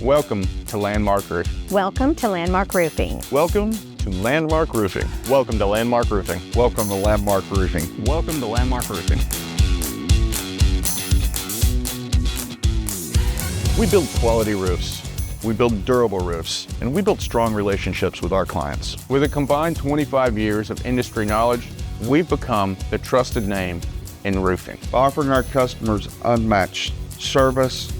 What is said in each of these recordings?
Welcome to Landmark Roofing. Welcome to Landmark Roofing. Welcome to Landmark Roofing. Welcome to Landmark Roofing. Welcome to Landmark Roofing. Welcome to Landmark Roofing. We build quality roofs. We build durable roofs, and we build strong relationships with our clients. With a combined 25 years of industry knowledge, we've become the trusted name in roofing. Offering our customers unmatched service,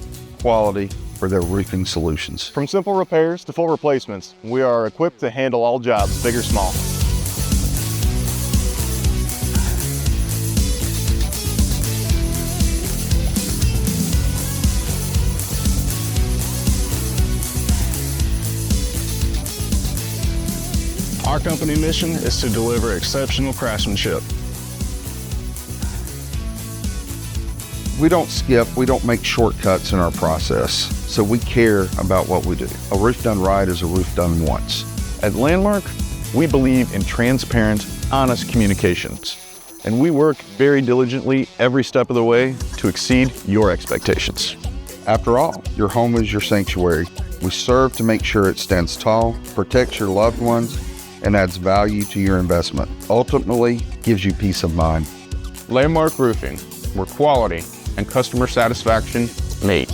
quality for their roofing solutions. From simple repairs to full replacements, we are equipped to handle all jobs, big or small. Our company mission is to deliver exceptional craftsmanship. We don't skip, we don't make shortcuts in our process, so we care about what we do. A roof done right is a roof done once. At Landmark, we believe in transparent, honest communications, and we work very diligently every step of the way to exceed your expectations. After all, your home is your sanctuary. We serve to make sure it stands tall, protects your loved ones, and adds value to your investment. Ultimately, gives you peace of mind. Landmark Roofing, where quality and customer satisfaction meet.